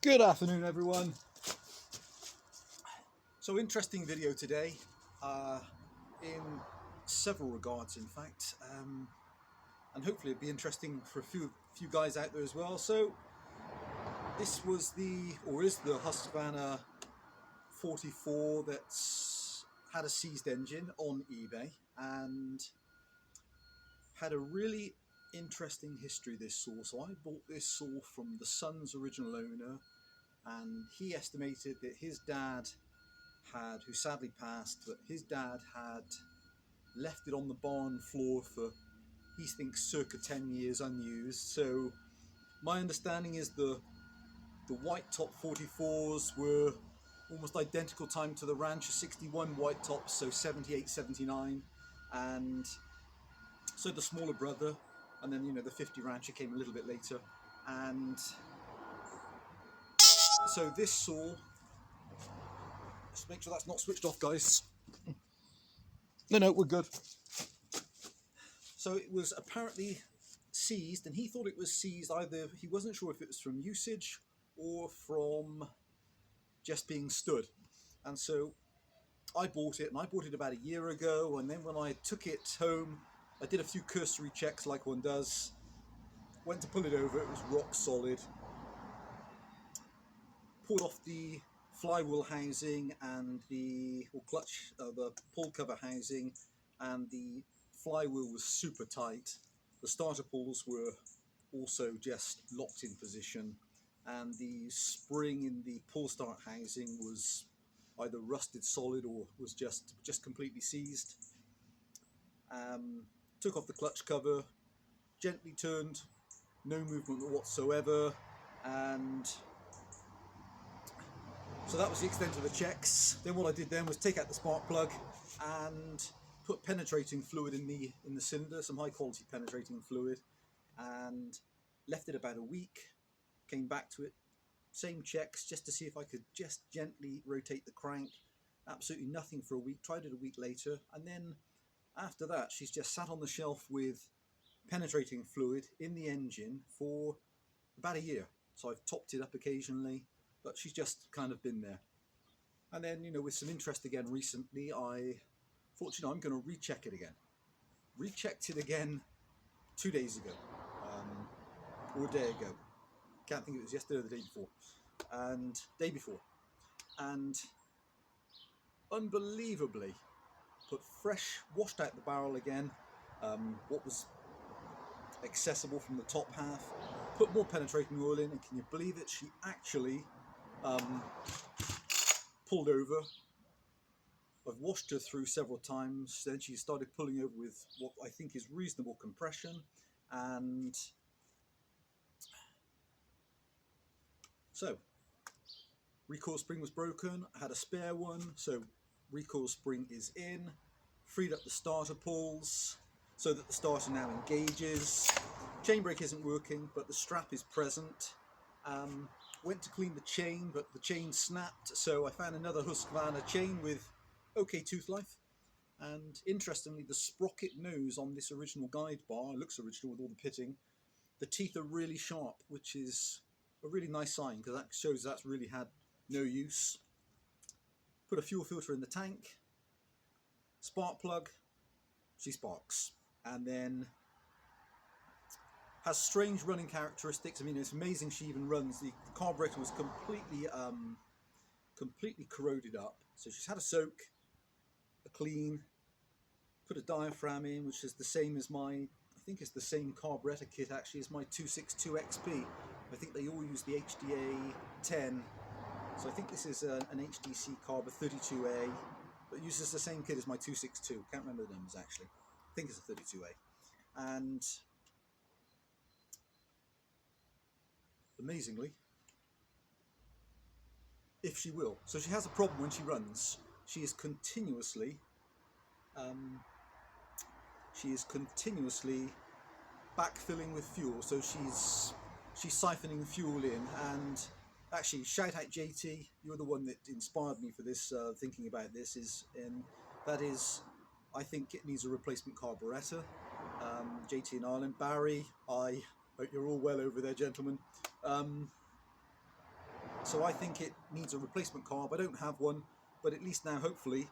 Good afternoon, everyone. So interesting video today, in several regards, in fact, and hopefully it'll be interesting for a few guys out there as well. So this was is the Husqvarna 44 that's had a seized engine on eBay and had a really interesting history, this saw. So I bought this saw from the son's original owner, and he estimated that his dad who sadly passed, but his dad had left it on the barn floor for, he thinks, circa 10 years unused. So my understanding is the white top 44s were almost identical time to the Rancher 61 white tops, so 78, 79, and so the smaller brother, and then the 50 Rancher came a little bit later. And so this saw, just make sure that's not switched off, guys. No, we're good. So it was apparently seized, and he thought it was seized either, he wasn't sure if it was from usage or from just being stood. And so I bought it, and I bought it about a year ago, and then when I took it home, I did a few cursory checks like one does, went to pull it over, it was rock solid, pulled off the flywheel housing and the pull cover housing, and the flywheel was super tight. The starter pulls were also just locked in position, and the spring in the pull start housing was either rusted solid or was just completely seized. Took off the clutch cover, gently turned, no movement whatsoever, and so that was the extent of the checks. Then what I did then was take out the spark plug and put penetrating fluid in the cylinder, some high quality penetrating fluid, and left it about a week. Came back to it, same checks, just to see if I could just gently rotate the crank. Absolutely nothing for a week. Tried it a week later, and then after that she's just sat on the shelf with penetrating fluid in the engine for about a year. So I've topped it up occasionally, but she's just kind of been there. And then, with some interest again recently, I thought, I'm going to recheck it again. Rechecked it again 2 days ago, or a day ago. Can't think if it was yesterday or the day before. And day before. And unbelievably, washed out the barrel again, what was accessible from the top half, put more penetrating oil in, and can you believe it, she actually pulled over. I've washed her through several times, then she started pulling over with what I think is reasonable compression, and so recoil spring was broken. I had a spare one, so recoil spring is in, freed up the starter pulls so that the starter now engages. Chain brake isn't working, but the strap is present. Went to clean the chain, but the chain snapped, so I found another Husqvarna chain with okay tooth life. And interestingly, the sprocket nose on this original guide bar, it looks original with all the pitting, the teeth are really sharp, which is a really nice sign, because that shows that's really had no use. Put a fuel filter in the tank, spark plug, she sparks, and then has strange running characteristics. I mean, it's amazing she even runs. The carburetor was completely corroded up, so she's had a soak, a clean, put a diaphragm in, which is the same as I think it's the same carburetor kit actually as my 262 XP. I think they all use the HDA 10, so I think this is an HDC carb, a 32A, but uses the same kit as my 262. Can't remember the numbers actually. I think it's a 32A. And amazingly, if she will, so she has a problem when she runs. She is continuously backfilling with fuel, so she's siphoning fuel in. And actually, shout out JT, you're the one that inspired me for this, thinking about this, I think it needs a replacement carburetor. JT in Ireland. Barry, I hope you're all well over there, gentlemen. So I think it needs a replacement carb. I don't have one, but at least now hopefully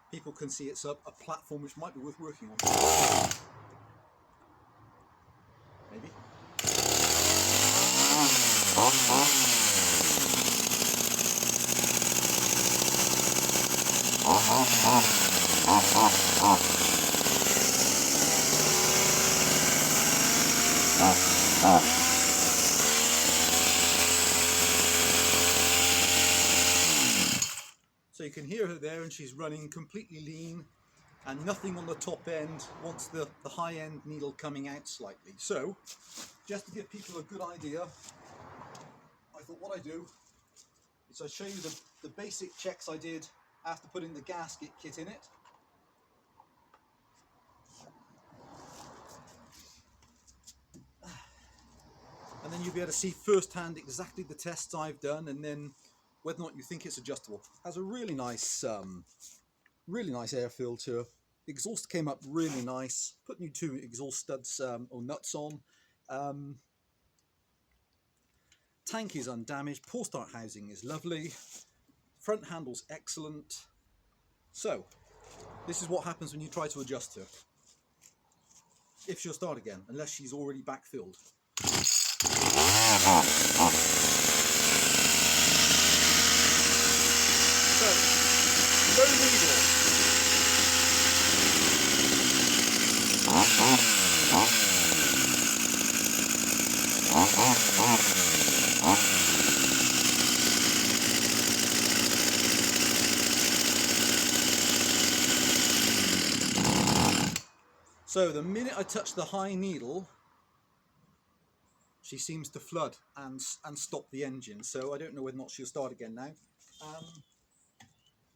people can see it's a platform which might be worth working on. Maybe. So you can hear her there, and she's running completely lean and nothing on the top end once the high end needle coming out slightly. So just to give people a good idea, I thought what I do is I show you the basic checks I did after putting the gasket kit in it. And then you'll be able to see firsthand exactly the tests I've done, and then whether or not you think it's adjustable. Has a really nice air filter. Exhaust came up really nice. Put new 2 exhaust studs or nuts on. Tank is undamaged. Pull start housing is lovely. Front handle's excellent. So this is what happens when you try to adjust her. If she'll start again, unless she's already backfilled. So, low needle. So the minute I touch the high needle, she seems to flood and stop the engine. So I don't know whether or not she'll start again now.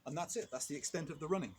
And that's it. That's the extent of the running.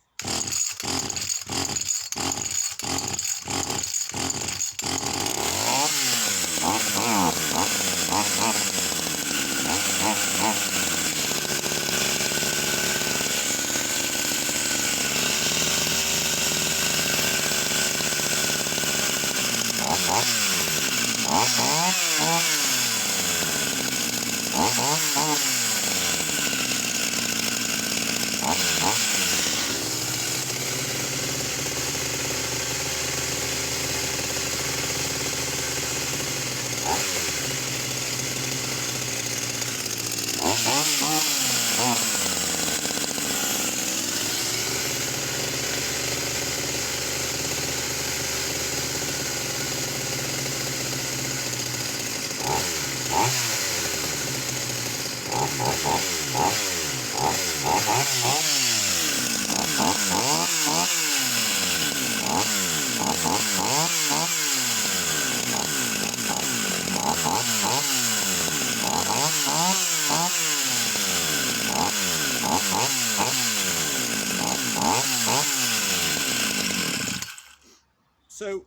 So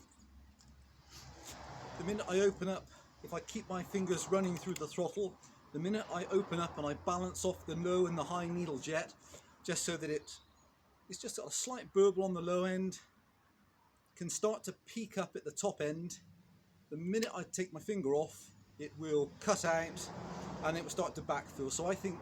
the minute I open up, if I keep my fingers running through the throttle, the minute I open up and I balance off the low and the high needle jet, just so that it's just a slight burble on the low end, can start to peak up at the top end. The minute I take my finger off, it will cut out and it will start to backfill. So I think,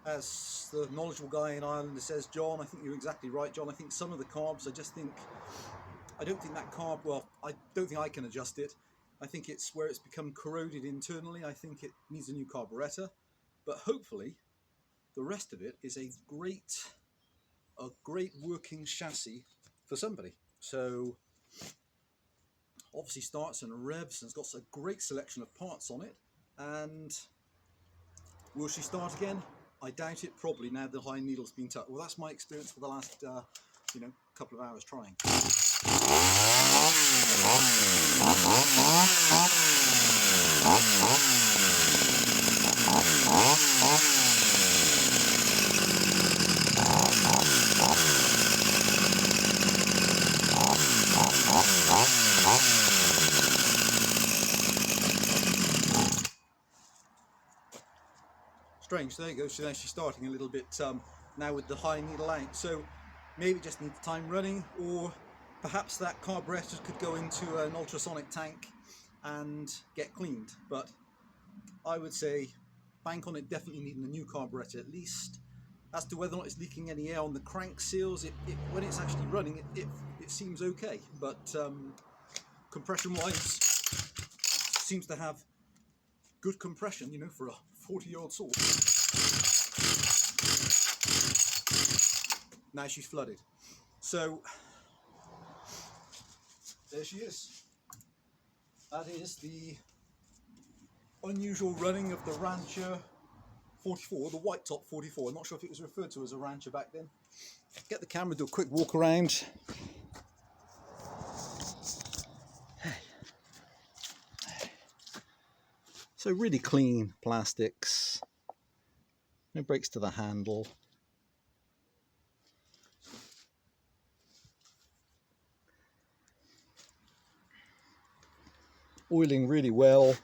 as the knowledgeable guy in Ireland says, John, I think you're exactly right, John. I think some of the carbs, I don't think that carb, well, I don't think I can adjust it. I think it's where it's become corroded internally. I think it needs a new carburetor, but hopefully the rest of it is a great working chassis for somebody. So obviously starts and revs, and it's got a great selection of parts on it. And will she start again? I doubt it, probably, now the high needle's been touched. Well, that's my experience for the last couple of hours trying. Strange, there you go. So now she's starting a little bit now with the high needle out. So maybe it just needs time running, or perhaps that carburetor could go into an ultrasonic tank and get cleaned. But I would say bank on it definitely needing a new carburettor at least. As to whether or not it's leaking any air on the crank seals, when it's actually running, it seems okay, but compression wise, seems to have good compression, you know, for a 40-year-old saw. Now she's flooded. So there she is. That is the unusual running of the Rancher 44, the white top 44. I'm not sure if it was referred to as a Rancher back then. Get the camera, do a quick walk around. So really clean plastics, no breaks to the handle. Oiling really well.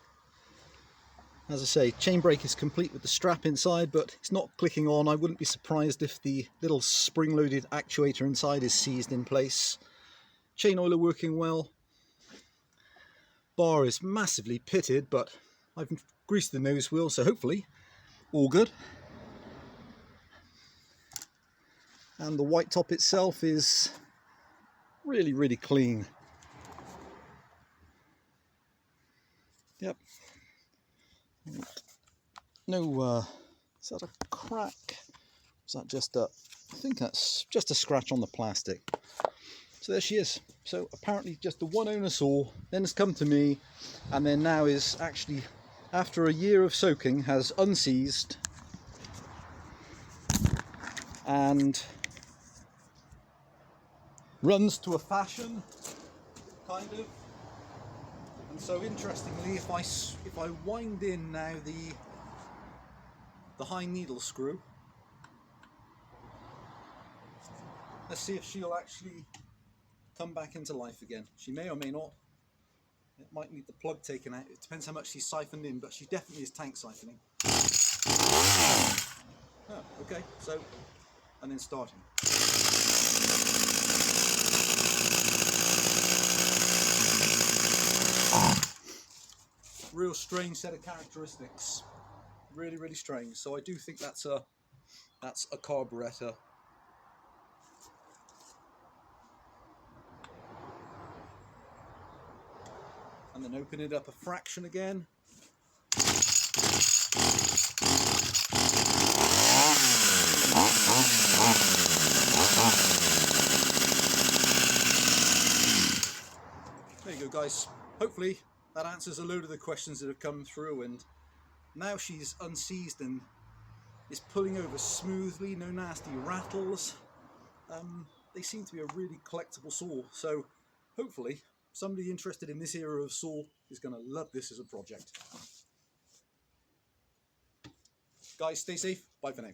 As I say, chain brake is complete with the strap inside, but it's not clicking on. I wouldn't be surprised if the little spring-loaded actuator inside is seized in place. Chain oiler working well. Bar is massively pitted, but I've greased the nose wheel, so hopefully all good. And the white top itself is really, really clean. Yep. No, is that a crack? Is that just a, I think that's just a scratch on the plastic. So there she is. So apparently just the one owner saw, then has come to me, and then now is actually, after a year of soaking, has unseized and runs to a fashion, kind of. And so interestingly, if I wind in now the high needle screw, let's see if she'll actually come back into life again. She may or may not. It might need the plug taken out. It depends how much she's siphoned in, but she definitely is tank siphoning. Oh, okay, so, and then starting. Real strange set of characteristics. Really, really strange. So I do think that's a carburettor. And then open it up a fraction again. There you go, guys. Hopefully that answers a load of the questions that have come through, and now she's unseized and is pulling over smoothly, no nasty rattles. They seem to be a really collectible saw, so hopefully somebody interested in this era of saw is going to love this as a project. Guys, stay safe. Bye for now.